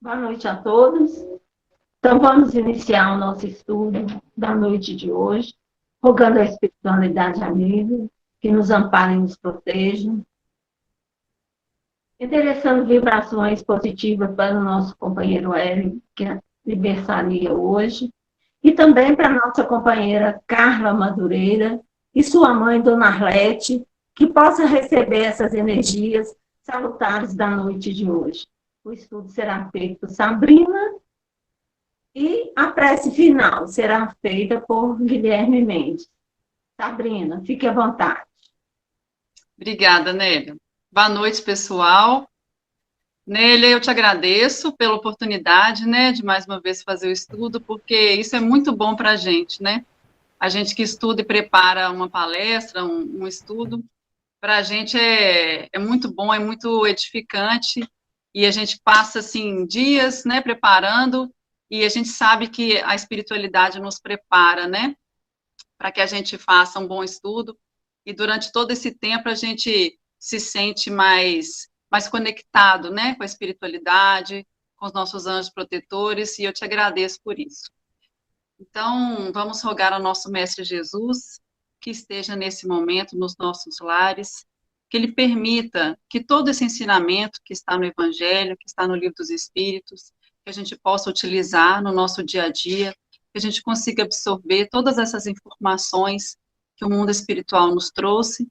Boa noite a todos. Então, vamos iniciar o nosso estudo da noite de hoje, rogando a espiritualidade amiga, que nos ampare e nos proteja, endereçando vibrações positivas para o nosso companheiro Hélio, que aniversaria hoje, e também para a nossa companheira Carla Madureira e sua mãe, Dona Arlete, que possa receber essas energias salutares da noite de hoje. O estudo será feito por Sabrina e a prece final será feita por Guilherme Mendes. Sabrina, fique à vontade. Obrigada, Nélia. Boa noite, pessoal. Nélia, eu te agradeço pela oportunidade, né, de mais uma vez fazer o estudo, porque isso é muito bom para a gente, né? A gente que estuda e prepara uma palestra, um estudo, para a gente é muito bom, é muito edificante, e a gente passa, assim, dias, né, preparando, e a gente sabe que a espiritualidade nos prepara, né, para que a gente faça um bom estudo, e durante todo esse tempo a gente se sente mais conectado, né, com a espiritualidade, com os nossos anjos protetores, e eu te agradeço por isso. Então, vamos rogar ao nosso Mestre Jesus que esteja nesse momento nos nossos lares, que ele permita que todo esse ensinamento que está no Evangelho, que está no Livro dos Espíritos, que a gente possa utilizar no nosso dia a dia, que a gente consiga absorver todas essas informações que o mundo espiritual nos trouxe,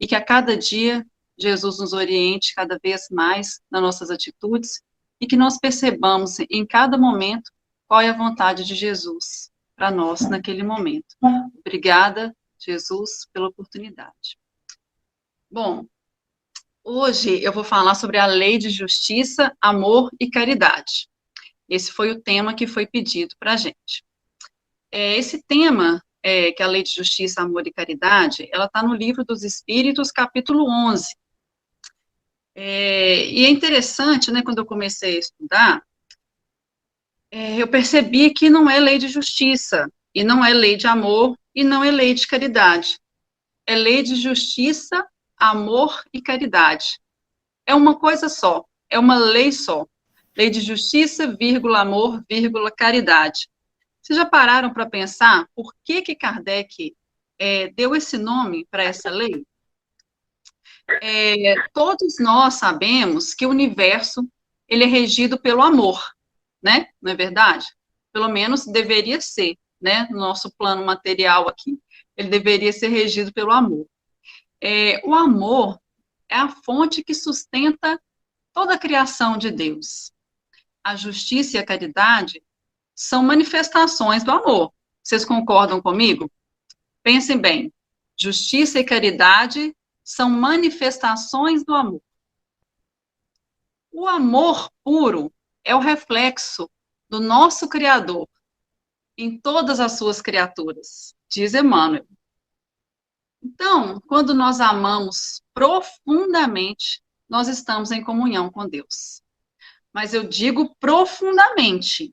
e que a cada dia Jesus nos oriente cada vez mais nas nossas atitudes, e que nós percebamos em cada momento qual é a vontade de Jesus para nós naquele momento. Obrigada, Jesus, pela oportunidade. Bom, hoje eu vou falar sobre a lei de justiça, amor e caridade. Esse foi o tema que foi pedido para a gente. Esse tema, que é a lei de justiça, amor e caridade, ela está no Livro dos Espíritos, capítulo 11. E é interessante, né, quando eu comecei a estudar, eu percebi que não é lei de justiça, e não é lei de amor, e não é lei de caridade. É lei de justiça, amor e caridade. É uma coisa só, é uma lei só. Lei de justiça, vírgula, amor, vírgula, caridade. Vocês já pararam para pensar por que Kardec deu esse nome para essa lei? Todos nós sabemos que o universo ele é regido pelo amor, né? Não é verdade? Pelo menos deveria ser, né? No nosso plano material aqui, ele deveria ser regido pelo amor. O amor é a fonte que sustenta toda a criação de Deus. A justiça e a caridade são manifestações do amor. Vocês concordam comigo? Pensem bem. Justiça e caridade são manifestações do amor. O amor puro é o reflexo do nosso Criador em todas as suas criaturas, diz Emmanuel. Então, quando nós amamos profundamente, nós estamos em comunhão com Deus. Mas eu digo profundamente.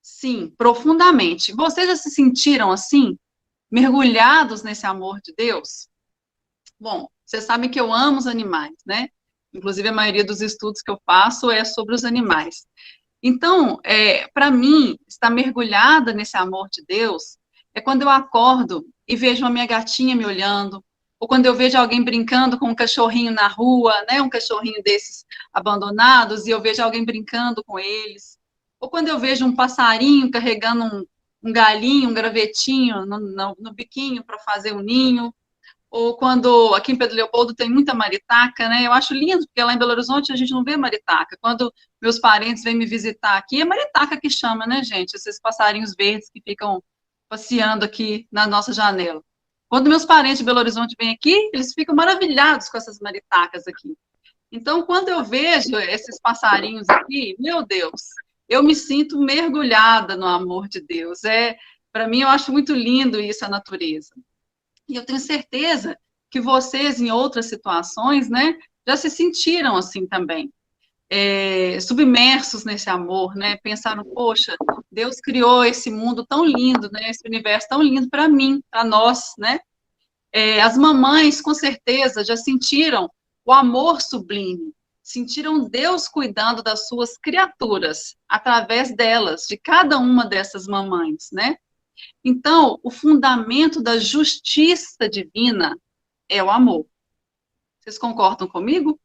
Sim, profundamente. Vocês já se sentiram assim, mergulhados nesse amor de Deus? Bom, vocês sabem que eu amo os animais, né? Inclusive, a maioria dos estudos que eu faço é sobre os animais. Então, para mim, estar mergulhada nesse amor de Deus é quando eu acordo e vejo a minha gatinha me olhando, ou quando eu vejo alguém brincando com um cachorrinho na rua, né, um cachorrinho desses abandonados, e eu vejo alguém brincando com eles, ou quando eu vejo um passarinho carregando um galinho, um gravetinho no biquinho para fazer um ninho, ou quando aqui em Pedro Leopoldo tem muita maritaca, né? Eu acho lindo, porque lá em Belo Horizonte a gente não vê maritaca. Quando meus parentes vêm me visitar aqui, é maritaca que chama, né, gente? Esses passarinhos verdes que ficam passeando aqui na nossa janela. Quando meus parentes de Belo Horizonte vêm aqui, eles ficam maravilhados com essas maritacas aqui. Então, quando eu vejo esses passarinhos aqui, meu Deus, eu me sinto mergulhada no amor de Deus. Para mim, eu acho muito lindo isso, a natureza. E eu tenho certeza que vocês, em outras situações, né, já se sentiram assim também, submersos nesse amor, né, pensaram, poxa, Deus criou esse mundo tão lindo, né, esse universo tão lindo para mim, para nós, né, as mamães, com certeza, já sentiram o amor sublime, sentiram Deus cuidando das suas criaturas, através delas, de cada uma dessas mamães, né? Então, o fundamento da justiça divina é o amor. Vocês concordam comigo?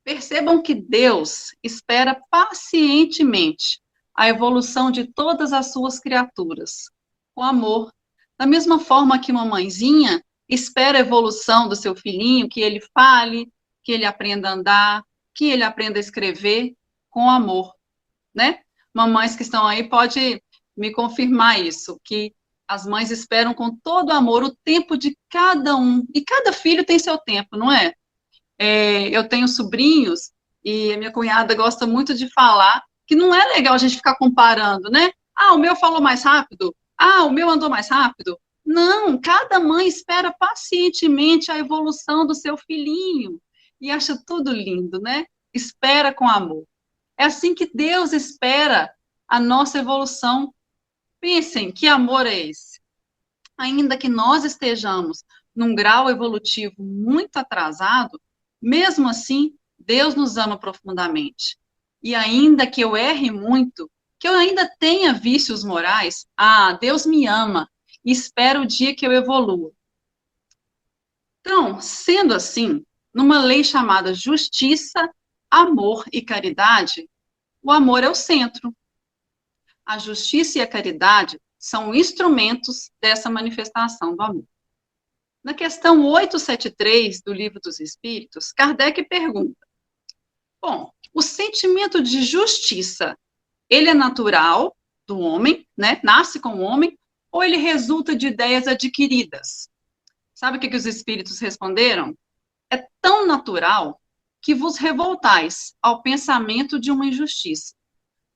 Percebam que Deus espera pacientemente a evolução de todas as suas criaturas, com amor. Da mesma forma que uma mãezinha espera a evolução do seu filhinho, que ele fale, que ele aprenda a andar, que ele aprenda a escrever, com amor, né? Mamães que estão aí podem me confirmar isso, que as mães esperam com todo amor o tempo de cada um, e cada filho tem seu tempo, não é? Eu tenho sobrinhos e a minha cunhada gosta muito de falar que não é legal a gente ficar comparando, né? Ah, o meu falou mais rápido. Ah, o meu andou mais rápido. Não, cada mãe espera pacientemente a evolução do seu filhinho e acha tudo lindo, né? Espera com amor. É assim que Deus espera a nossa evolução. Pensem, que amor é esse? Ainda que nós estejamos num grau evolutivo muito atrasado, mesmo assim, Deus nos ama profundamente. E ainda que eu erre muito, que eu ainda tenha vícios morais, Deus me ama e espera o dia que eu evolua. Então, sendo assim, numa lei chamada justiça, amor e caridade, o amor é o centro. A justiça e a caridade são instrumentos dessa manifestação do amor. Na questão 873 do Livro dos Espíritos, Kardec pergunta: bom, o sentimento de justiça, ele é natural do homem, né? Nasce com o homem, ou ele resulta de ideias adquiridas? Sabe o que os espíritos responderam? É tão natural que vos revoltais ao pensamento de uma injustiça.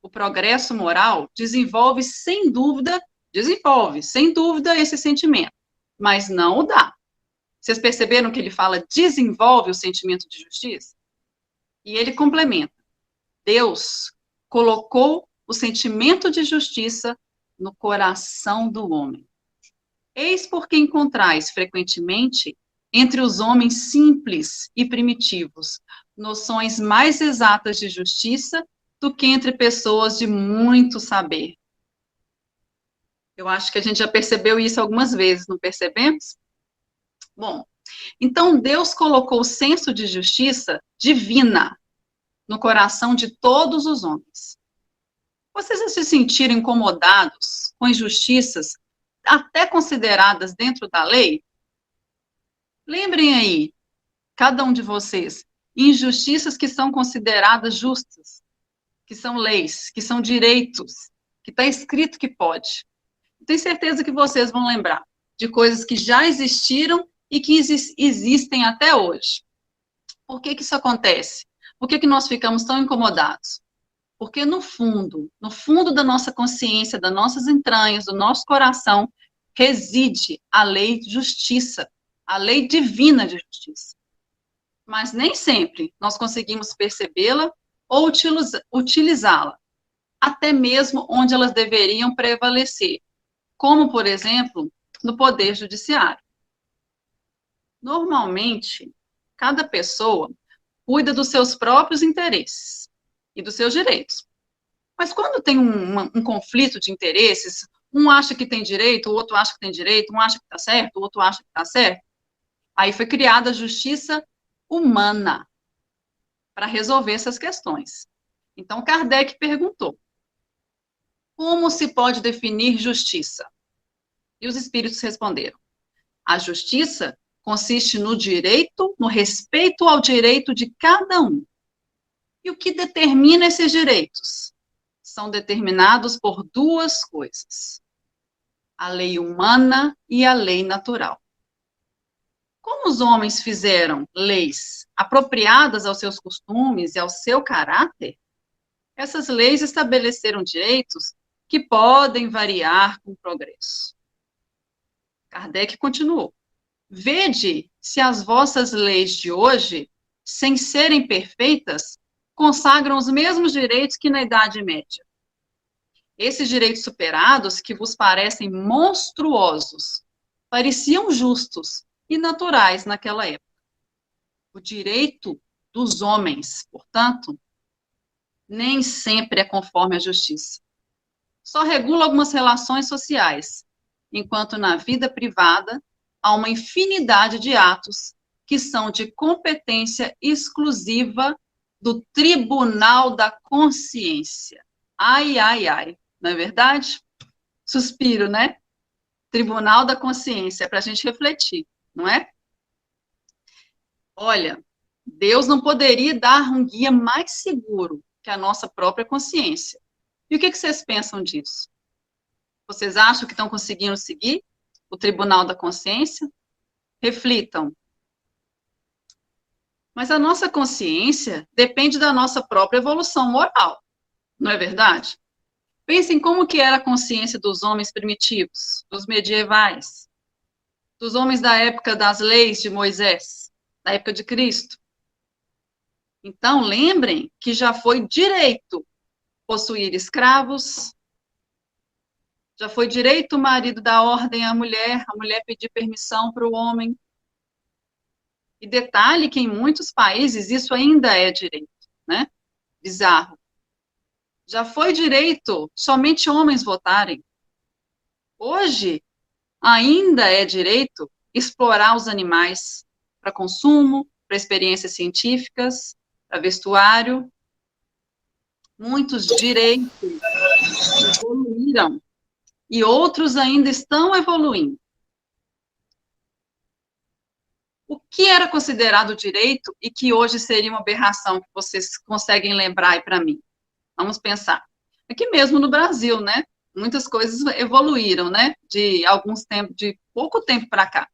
O progresso moral desenvolve sem dúvida esse sentimento, mas não o dá. Vocês perceberam que ele fala desenvolve o sentimento de justiça? E ele complementa: Deus colocou o sentimento de justiça no coração do homem. Eis porque encontrais frequentemente entre os homens simples e primitivos noções mais exatas de justiça do que entre pessoas de muito saber. Eu acho que a gente já percebeu isso algumas vezes, não percebemos? Bom, então Deus colocou o senso de justiça divina no coração de todos os homens. Vocês já se sentiram incomodados com injustiças até consideradas dentro da lei? Lembrem aí, cada um de vocês, injustiças que são consideradas justas, que são leis, que são direitos, que está escrito que pode. Tenho certeza que vocês vão lembrar de coisas que já existiram e que existem até hoje. Por que isso acontece? Por que nós ficamos tão incomodados? Porque no fundo da nossa consciência, das nossas entranhas, do nosso coração, reside a lei de justiça, a lei divina de justiça. Mas nem sempre nós conseguimos percebê-la ou utilizá-la, até mesmo onde elas deveriam prevalecer, como, por exemplo, no Poder Judiciário. Normalmente, cada pessoa cuida dos seus próprios interesses e dos seus direitos. Mas quando tem um conflito de interesses, um acha que tem direito, o outro acha que tem direito, um acha que está certo, o outro acha que está certo, aí foi criada a justiça humana para resolver essas questões. Então, Kardec perguntou: como se pode definir justiça? E os espíritos responderam: a justiça consiste no direito, no respeito ao direito de cada um. E o que determina esses direitos? São determinados por duas coisas: a lei humana e a lei natural. Como os homens fizeram leis apropriadas aos seus costumes e ao seu caráter, essas leis estabeleceram direitos que podem variar com o progresso. Kardec continuou: vede se as vossas leis de hoje, sem serem perfeitas, consagram os mesmos direitos que na Idade Média. Esses direitos superados, que vos parecem monstruosos, pareciam justos e naturais naquela época. O direito dos homens, portanto, nem sempre é conforme a justiça. Só regula algumas relações sociais, enquanto na vida privada há uma infinidade de atos que são de competência exclusiva do Tribunal da Consciência. Ai, ai, ai, não é verdade? Suspiro, né? Tribunal da Consciência, para a gente refletir, não é? Olha, Deus não poderia dar um guia mais seguro que a nossa própria consciência. E o que vocês pensam disso? Vocês acham que estão conseguindo seguir o Tribunal da Consciência? Reflitam. Mas a nossa consciência depende da nossa própria evolução moral, não é verdade? Pensem como que era a consciência dos homens primitivos, dos medievais, dos homens da época das leis de Moisés, da época de Cristo. Então, lembrem que já foi direito possuir escravos, já foi direito o marido dar ordem à mulher, a mulher pedir permissão para o homem. E detalhe que em muitos países isso ainda é direito, né? Bizarro. Já foi direito somente homens votarem. Hoje, ainda é direito explorar os animais para consumo, para experiências científicas, para vestuário. Muitos direitos evoluíram e outros ainda estão evoluindo. O que era considerado direito e que hoje seria uma aberração, que vocês conseguem lembrar aí para mim? Vamos pensar. Aqui mesmo no Brasil, né? Muitas coisas evoluíram, né? De pouco tempo para cá.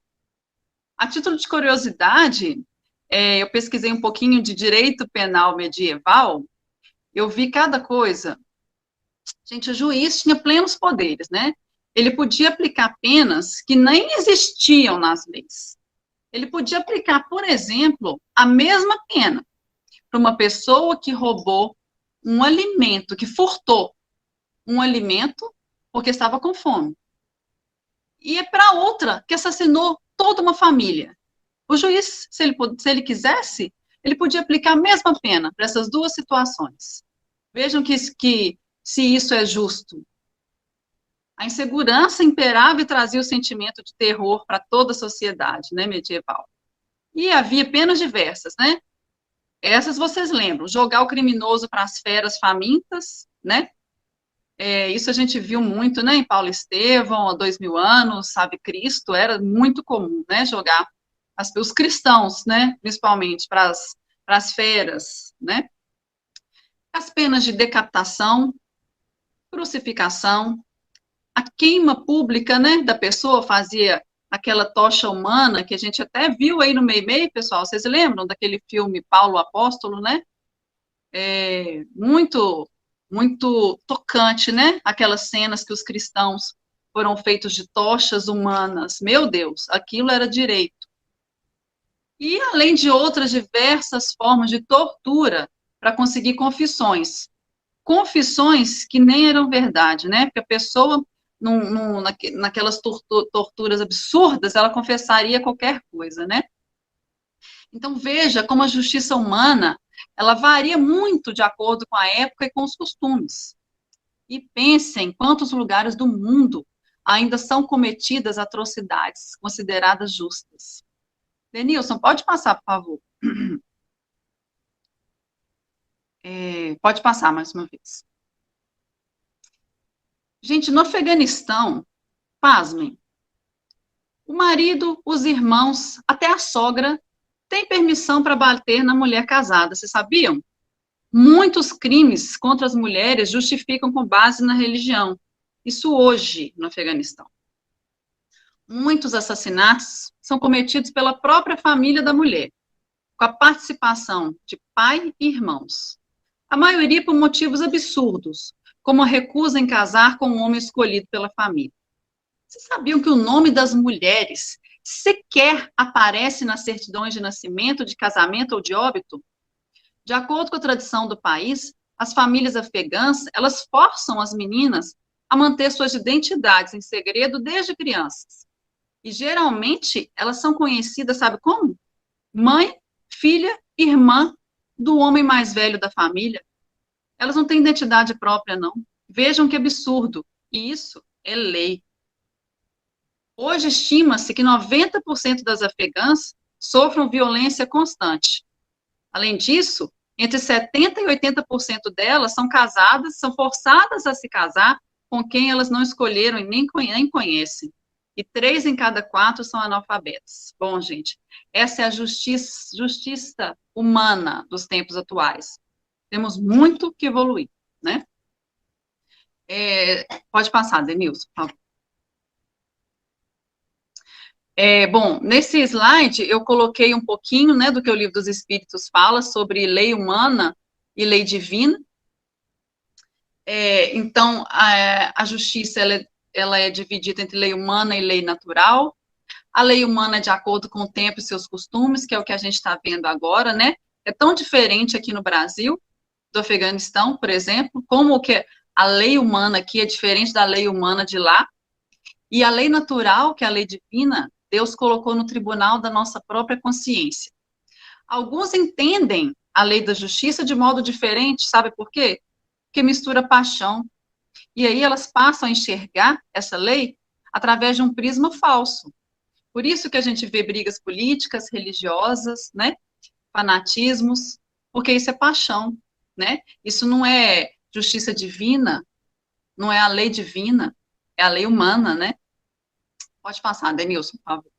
A título de curiosidade, eu pesquisei um pouquinho de direito penal medieval, eu vi cada coisa. Gente, o juiz tinha plenos poderes, né? Ele podia aplicar penas que nem existiam nas leis. Ele podia aplicar, por exemplo, a mesma pena para uma pessoa que roubou um alimento, que furtou um alimento porque estava com fome. E é para outra que assassinou toda uma família. O juiz, se ele quisesse, ele podia aplicar a mesma pena para essas duas situações. Vejam que se isso é justo. A insegurança imperava e trazia o sentimento de terror para toda a sociedade, né, medieval. E havia penas diversas, né? Essas vocês lembram, jogar o criminoso para as feras famintas, né? Isso a gente viu muito, né, em Paulo Estevão, há 2000 anos, sabe, Cristo, era muito comum, né, jogar os cristãos, né, principalmente para as feras, né? As penas de decapitação, crucificação, a queima pública, né, da pessoa, fazia aquela tocha humana, que a gente até viu aí no Meimei, pessoal, vocês lembram daquele filme Paulo Apóstolo, né? Muito, muito tocante, né? Aquelas cenas que os cristãos foram feitos de tochas humanas. Meu Deus, aquilo era direito. E além de outras diversas formas de tortura para conseguir confissões. Confissões que nem eram verdade, né? Porque a pessoa, naquelas torturas absurdas, ela confessaria qualquer coisa, né? Então, veja como a justiça humana, ela varia muito de acordo com a época e com os costumes. E pensem em quantos lugares do mundo ainda são cometidas atrocidades consideradas justas. Denilson, pode passar, por favor. Pode passar mais uma vez. Gente, no Afeganistão, pasmem, o marido, os irmãos, até a sogra tem permissão para bater na mulher casada, vocês sabiam? Muitos crimes contra as mulheres justificam com base na religião. Isso hoje no Afeganistão. Muitos assassinatos são cometidos pela própria família da mulher, com a participação de pai e irmãos. A maioria por motivos absurdos, como a recusa em casar com um homem escolhido pela família. Vocês sabiam que o nome das mulheres sequer aparece nas certidões de nascimento, de casamento ou de óbito? De acordo com a tradição do país, as famílias afegãs, elas forçam as meninas a manter suas identidades em segredo desde crianças. E, geralmente, elas são conhecidas, sabe como? Mãe, filha, irmã do homem mais velho da família. Elas não têm identidade própria, não. Vejam que absurdo. E isso é lei. Hoje estima-se que 90% das afegãs sofram violência constante. Além disso, entre 70% e 80% delas são casadas, são forçadas a se casar com quem elas não escolheram e nem conhecem. E 3 em cada 4 são analfabetas. Bom, gente, essa é a justiça humana dos tempos atuais. Temos muito que evoluir, né? Pode passar, Denilson, por favor. Bom, nesse slide eu coloquei um pouquinho, né, do que o Livro dos Espíritos fala sobre lei humana e lei divina. Então, a justiça, ela é dividida entre lei humana e lei natural. A lei humana é de acordo com o tempo e seus costumes, que é o que a gente está vendo agora, né? É tão diferente aqui no Brasil, do Afeganistão, por exemplo, como que a lei humana aqui é diferente da lei humana de lá. E a lei natural, que é a lei divina, Deus colocou no tribunal da nossa própria consciência. Alguns entendem a lei da justiça de modo diferente, sabe por quê? Porque mistura paixão. E aí elas passam a enxergar essa lei através de um prisma falso. Por isso que a gente vê brigas políticas, religiosas, né? Fanatismos, porque isso é paixão, né? Isso não é justiça divina, não é a lei divina, é a lei humana, né? Pode passar, Denilson, por favor.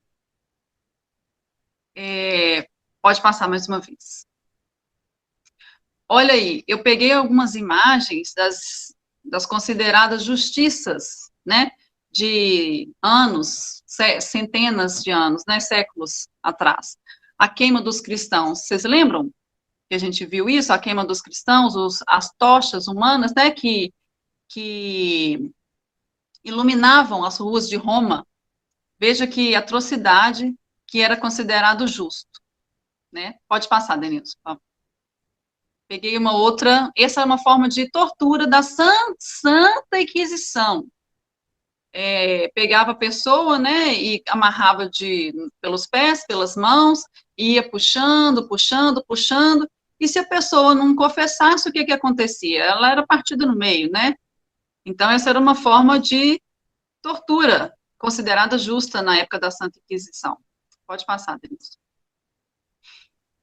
Pode passar mais uma vez. Olha aí, eu peguei algumas imagens das consideradas justiças, né, de anos, centenas de anos, né, séculos atrás. A queima dos cristãos, vocês lembram que a gente viu isso? A queima dos cristãos, as tochas humanas, né, que iluminavam as ruas de Roma. Veja que atrocidade que era considerado justo, né? Pode passar, Denilson, por favor. Peguei uma outra, essa é uma forma de tortura da Santa Inquisição. Pegava a pessoa, né, e amarrava pelos pés, pelas mãos, ia puxando, puxando, puxando, e se a pessoa não confessasse, o que acontecia? Ela era partida no meio, né? Então, essa era uma forma de tortura, considerada justa na época da Santa Inquisição. Pode passar, Denise.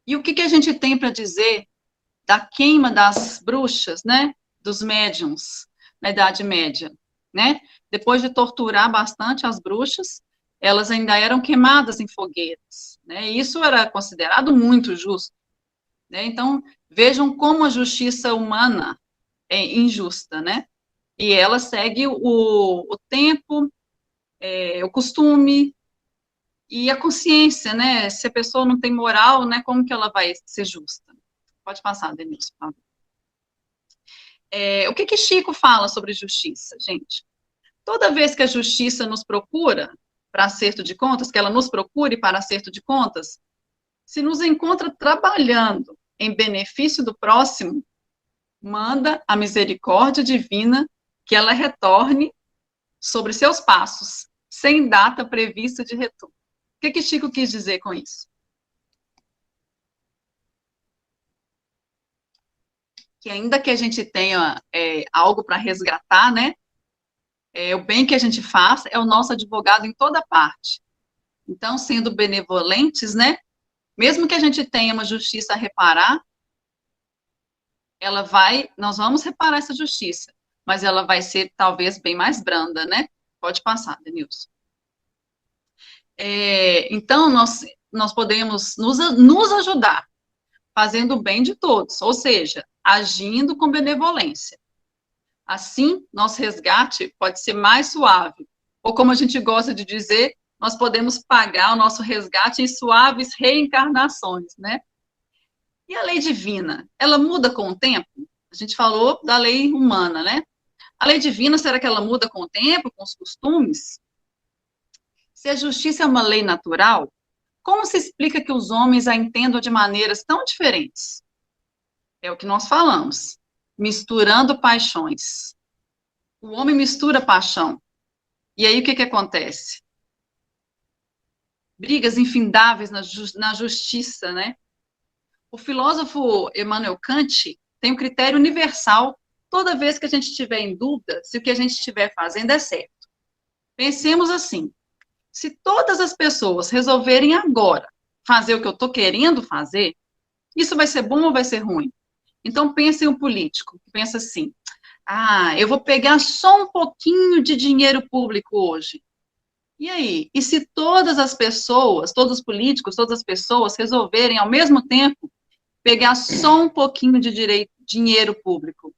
E o que a gente tem para dizer da queima das bruxas, né, dos médiums, na Idade Média, né? Depois de torturar bastante as bruxas, elas ainda eram queimadas em fogueiras, né? E isso era considerado muito justo, né? Então, vejam como a justiça humana é injusta, né? E ela segue o tempo, o costume e a consciência, né? Se a pessoa não tem moral, né, como que ela vai ser justa? Pode passar, Denilson, por favor. O que Chico fala sobre justiça, gente? Toda vez que a justiça nos procura para acerto de contas, que ela nos procure para acerto de contas, se nos encontra trabalhando em benefício do próximo, manda a misericórdia divina que ela retorne sobre seus passos, sem data prevista de retorno. O que Chico quis dizer com isso? Que ainda que a gente tenha algo para resgatar, né, o bem que a gente faz é o nosso advogado em toda parte. Então, sendo benevolentes, né, mesmo que a gente tenha uma justiça a reparar, nós vamos reparar essa justiça, mas ela vai ser talvez bem mais branda, né? Pode passar, Denilson. Então, nós podemos nos ajudar, fazendo o bem de todos, ou seja, agindo com benevolência. Assim, nosso resgate pode ser mais suave, ou como a gente gosta de dizer, nós podemos pagar o nosso resgate em suaves reencarnações, né? E a lei divina, ela muda com o tempo? A gente falou da lei humana, né? A lei divina, será que ela muda com o tempo, com os costumes? Se a justiça é uma lei natural, como se explica que os homens a entendam de maneiras tão diferentes? É o que nós falamos, misturando paixões. O homem mistura paixão. E aí o que acontece? Brigas infindáveis na justiça, né? O filósofo Immanuel Kant tem um critério universal toda vez que a gente estiver em dúvida se o que a gente estiver fazendo é certo. Pensemos assim, se todas as pessoas resolverem agora fazer o que eu estou querendo fazer, isso vai ser bom ou vai ser ruim? Então, pense em um político que pensa assim, eu vou pegar só um pouquinho de dinheiro público hoje. E aí? E se todas as pessoas, todos os políticos, todas as pessoas resolverem ao mesmo tempo pegar só um pouquinho de dinheiro público?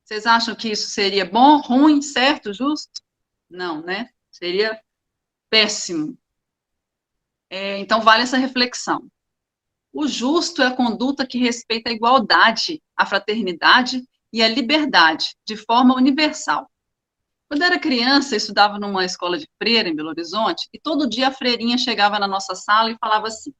Vocês acham que isso seria bom, ruim, certo, justo? Não, né? Seria péssimo. Então, vale essa reflexão. O justo é a conduta que respeita a igualdade, a fraternidade e a liberdade, de forma universal. Quando eu era criança, eu estudava numa escola de freira, em Belo Horizonte, e todo dia a freirinha chegava na nossa sala e falava assim,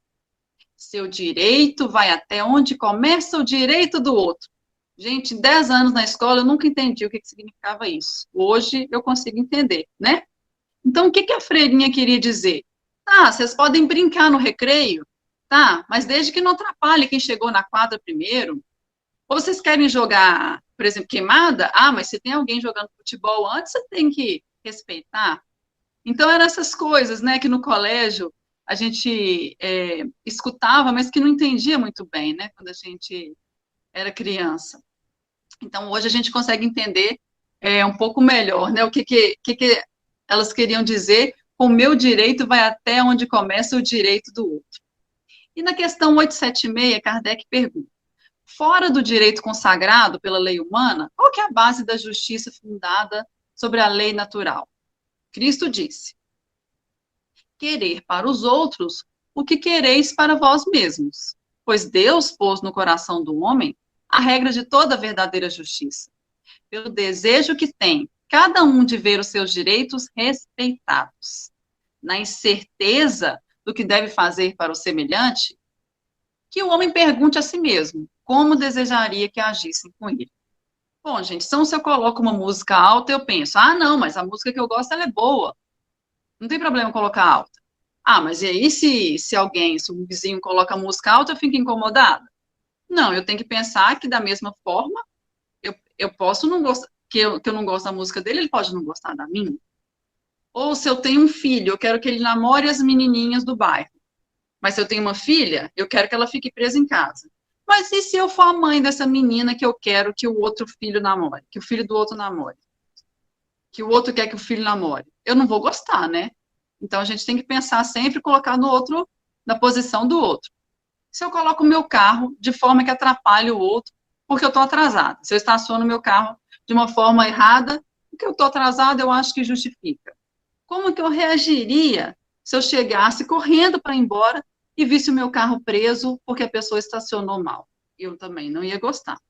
seu direito vai até onde começa o direito do outro. Gente, 10 anos na escola, eu nunca entendi o que significava isso. Hoje, eu consigo entender, né? Então, o que a freirinha queria dizer? Vocês podem brincar no recreio, mas desde que não atrapalhe quem chegou na quadra primeiro. Ou vocês querem jogar, por exemplo, queimada? Mas se tem alguém jogando futebol antes, você tem que respeitar. Então, eram essas coisas, né, que no colégio a gente escutava, mas que não entendia muito bem, né, quando a gente era criança. Então, hoje a gente consegue entender um pouco melhor, né, o que elas queriam dizer, com o meu direito vai até onde começa o direito do outro. E na questão 876, Kardec pergunta, fora do direito consagrado pela lei humana, qual que é a base da justiça fundada sobre a lei natural? Cristo disse, querer para os outros o que quereis para vós mesmos, pois Deus pôs no coração do homem a regra de toda verdadeira justiça, pelo desejo que tem cada um de ver os seus direitos respeitados. Na incerteza do que deve fazer para o semelhante, que o homem pergunte a si mesmo, como desejaria que agissem com ele. Bom, gente, então se eu coloco uma música alta, eu penso, não, mas a música que eu gosto, ela é boa. Não tem problema colocar alta. Mas e aí se um vizinho coloca música alta, eu fico incomodada? Não, eu tenho que pensar que da mesma forma, eu posso não gostar, que eu não gosto da música dele, ele pode não gostar da minha. Ou se eu tenho um filho, eu quero que ele namore as menininhas do bairro. Mas se eu tenho uma filha, eu quero que ela fique presa em casa. Mas e se eu for a mãe dessa menina que eu quero que o outro filho namore, que o filho do outro namore? Que o outro quer que o filho namore? Eu não vou gostar, né? Então a gente tem que pensar sempre colocar no outro, na posição do outro. Se eu coloco o meu carro de forma que atrapalhe o outro, porque eu estou atrasada. Se eu estaciono o meu carro de uma forma errada, porque eu estou atrasada, eu acho que justifica. Como que eu reagiria se eu chegasse correndo para ir embora e visse o meu carro preso porque a pessoa estacionou mal? Eu também não ia gostar.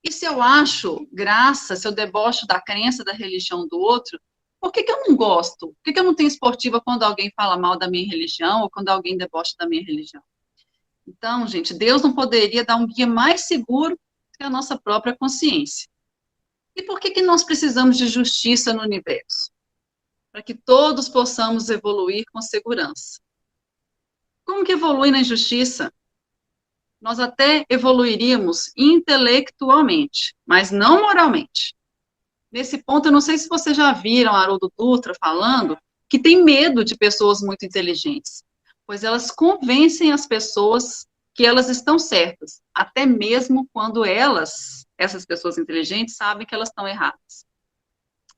E se eu acho graça, se eu debocho da crença, da religião do outro, por que eu não gosto? Por que eu não tenho esportiva quando alguém fala mal da minha religião ou quando alguém debocha da minha religião? Então, gente, Deus não poderia dar um guia mais seguro que a nossa própria consciência. E por que nós precisamos de justiça no universo? Para que todos possamos evoluir com segurança. Como que evolui na injustiça? Nós até evoluiríamos intelectualmente, mas não moralmente. Nesse ponto, eu não sei se vocês já viram Haroldo Dutra falando que tem medo de pessoas muito inteligentes, pois elas convencem as pessoas que elas estão certas, até mesmo quando essas pessoas inteligentes, sabem que elas estão erradas.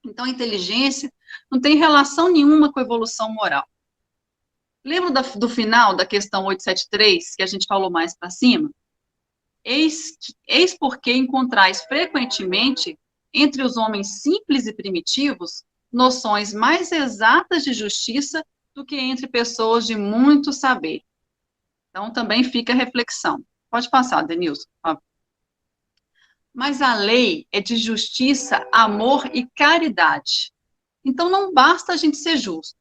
Então, a inteligência não tem relação nenhuma com a evolução moral. Lembra do final da questão 873, que a gente falou mais para cima? Eis porque encontrais frequentemente, entre os homens simples e primitivos, noções mais exatas de justiça do que entre pessoas de muito saber. Então, também fica a reflexão. Pode passar, Denilson. Mas a lei é de justiça, amor e caridade. Então, não basta a gente ser justo.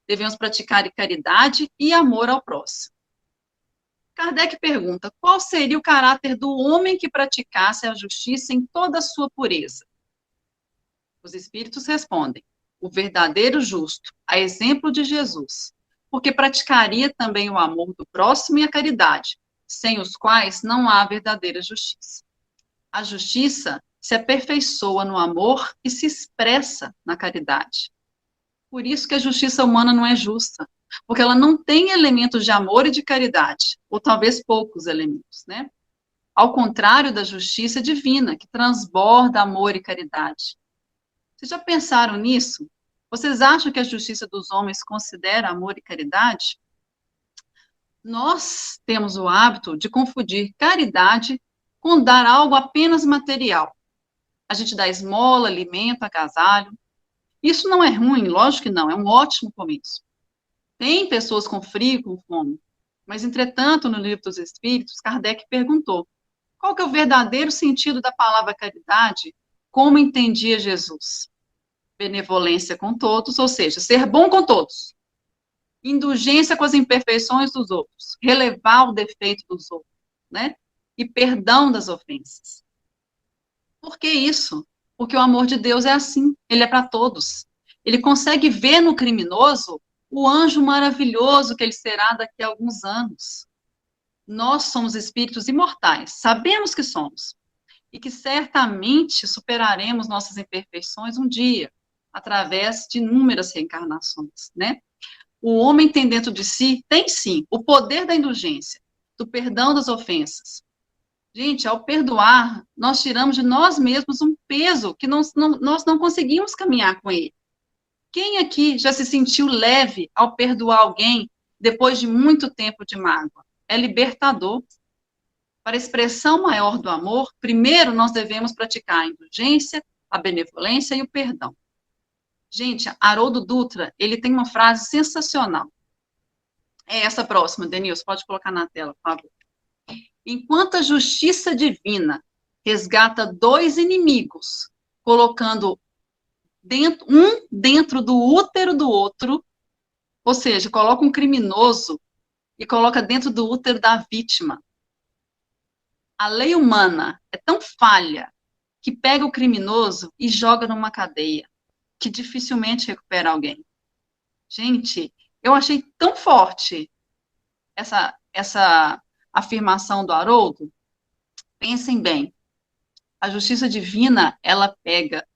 Devemos praticar caridade e amor ao próximo. Kardec pergunta, qual seria o caráter do homem que praticasse a justiça em toda a sua pureza? Os espíritos respondem, o verdadeiro justo, a exemplo de Jesus, porque praticaria também o amor do próximo e a caridade, sem os quais não há verdadeira justiça. A justiça se aperfeiçoa no amor e se expressa na caridade. Por isso que a justiça humana não é justa, porque ela não tem elementos de amor e de caridade, ou talvez poucos elementos, né? Ao contrário da justiça divina, que transborda amor e caridade. Vocês já pensaram nisso? Vocês acham que a justiça dos homens considera amor e caridade? Nós temos o hábito de confundir caridade com dar algo apenas material. A gente dá esmola, alimento, agasalho. Isso não é ruim, lógico que não, é um ótimo começo. Tem pessoas com frio, com fome. Mas, entretanto, no Livro dos Espíritos, Kardec perguntou: qual que é o verdadeiro sentido da palavra caridade? Como entendia Jesus? Benevolência com todos, ou seja, ser bom com todos. Indulgência com as imperfeições dos outros. Relevar o defeito dos outros, né? E perdão das ofensas. Por que isso? Porque o amor de Deus é assim, ele é para todos. Ele consegue ver no criminoso o anjo maravilhoso que ele será daqui a alguns anos. Nós somos espíritos imortais, sabemos que somos, e que certamente superaremos nossas imperfeições um dia, através de inúmeras reencarnações, né? O homem tem dentro de si, tem sim, o poder da indulgência, do perdão das ofensas. Gente, ao perdoar, nós tiramos de nós mesmos um peso que nós não conseguimos caminhar com ele. Quem aqui já se sentiu leve ao perdoar alguém depois de muito tempo de mágoa? É libertador. Para a expressão maior do amor, primeiro nós devemos praticar a indulgência, a benevolência e o perdão. Gente, Haroldo Dutra, ele tem uma frase sensacional. É essa próxima, Denilson, pode colocar na tela, por favor. Enquanto a justiça divina resgata dois inimigos, colocando um dentro do útero do outro, ou seja, coloca um criminoso e coloca dentro do útero da vítima. A lei humana é tão falha que pega o criminoso e joga numa cadeia, que dificilmente recupera alguém. Gente, eu achei tão forte essa afirmação do Haroldo. Pensem bem, a justiça divina, ela pega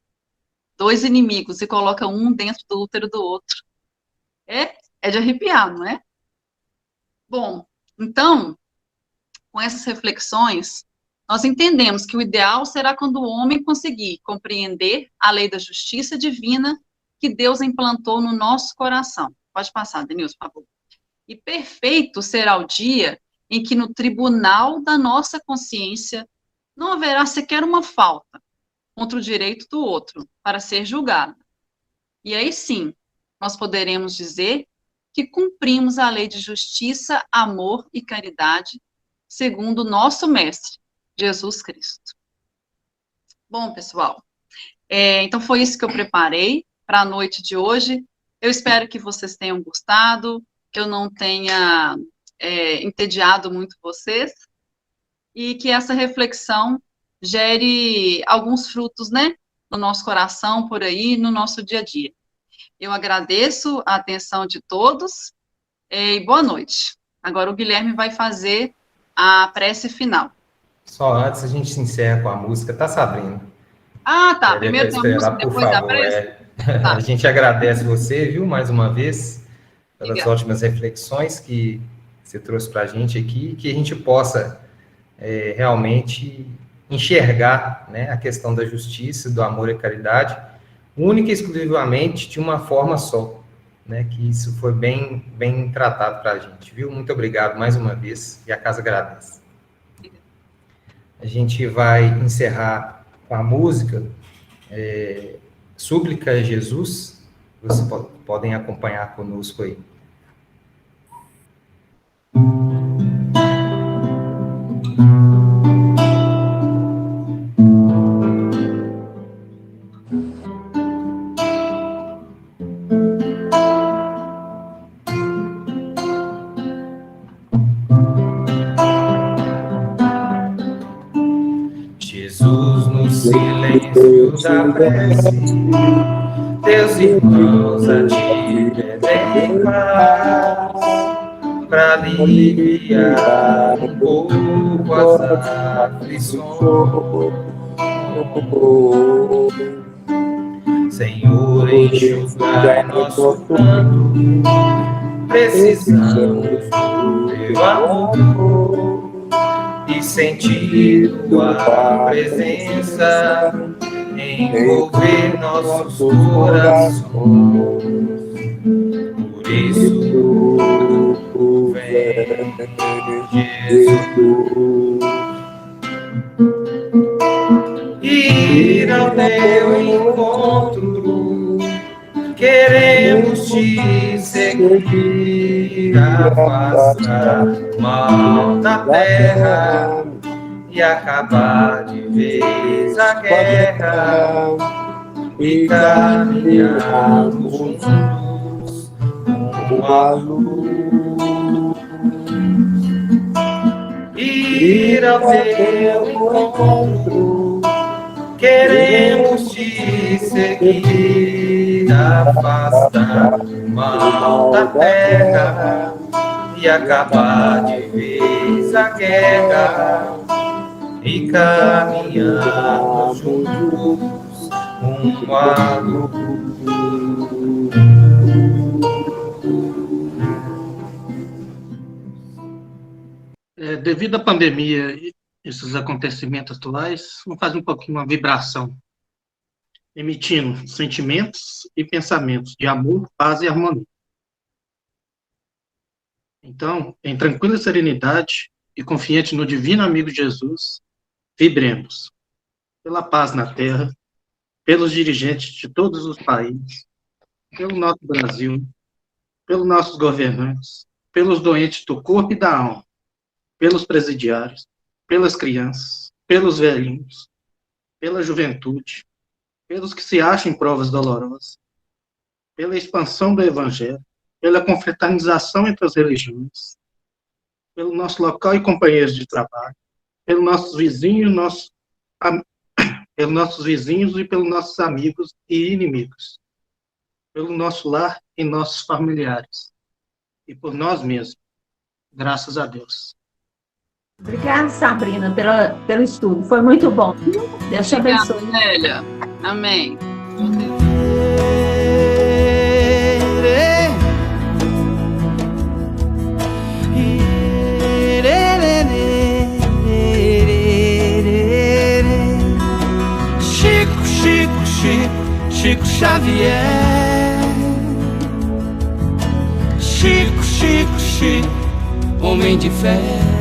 dois inimigos e coloca um dentro do útero do outro. É de arrepiar, não é? Bom, então, com essas reflexões, nós entendemos que o ideal será quando o homem conseguir compreender a lei da justiça divina que Deus implantou no nosso coração. Pode passar, Denilson, por favor. E perfeito será o dia em que no tribunal da nossa consciência não haverá sequer uma falta contra o direito do outro para ser julgado. E aí sim, nós poderemos dizer que cumprimos a lei de justiça, amor e caridade, segundo o nosso Mestre, Jesus Cristo. Bom, pessoal, então foi isso que eu preparei para a noite de hoje. Eu espero que vocês tenham gostado, que eu não tenha entediado muito vocês, e que essa reflexão gere alguns frutos, né, no nosso coração, por aí, no nosso dia a dia. Eu agradeço a atenção de todos e boa noite. Agora o Guilherme vai fazer a prece final. Só antes a gente se encerra com a música, tá, Sabrina? Ah, tá. Primeiro tem a música, depois a prece? Tá. A gente agradece você, viu, mais uma vez, pelas Obrigada. ótimas reflexões que você trouxe para a gente aqui, que a gente possa realmente enxergar, né, a questão da justiça, do amor e caridade, única e exclusivamente de uma forma só, né, que isso foi bem tratado para a gente, viu? Muito obrigado mais uma vez, e a casa agradece. A gente vai encerrar com a música Súplica a Jesus. Vocês podem acompanhar conosco aí. Silêncio da prece, teus irmãos a ti pedem paz. para aliviar um pouco as aflições. Senhor, enxugai nosso pranto, precisamos do teu amor e sentir tua presença envolver nossos corações. Por isso, vem Jesus, ir ao teu encontro, queremos te seguir, afastar o mal da terra e acabar de vez a guerra e caminharmos juntos com a luz. Ir ao teu encontro, queremos te seguir, afastar o mal da terra e acabar de vez a guerra e caminharmos juntos com a luz. Devido à pandemia e esses acontecimentos atuais, vamos fazer um pouquinho uma vibração, emitindo sentimentos e pensamentos de amor, paz e harmonia. Então, em tranquila serenidade e confiante no divino amigo Jesus, vibremos pela paz na terra, pelos dirigentes de todos os países, pelo nosso Brasil, pelos nossos governantes, pelos doentes do corpo e da alma, pelos presidiários, pelas crianças, pelos velhinhos, pela juventude, pelos que se acham em provas dolorosas, pela expansão do Evangelho, pela confraternização entre as religiões, pelo nosso local e companheiros de trabalho, pelos nossos vizinhos, pelos nossos vizinhos e pelos nossos amigos e inimigos, pelo nosso lar e nossos familiares, e por nós mesmos, graças a Deus. Obrigada, Sabrina, pelo estudo. Foi muito bom. Deus te abençoe. Obrigada, Nélia. Amém. Chico Xavier. Chico, homem de fé.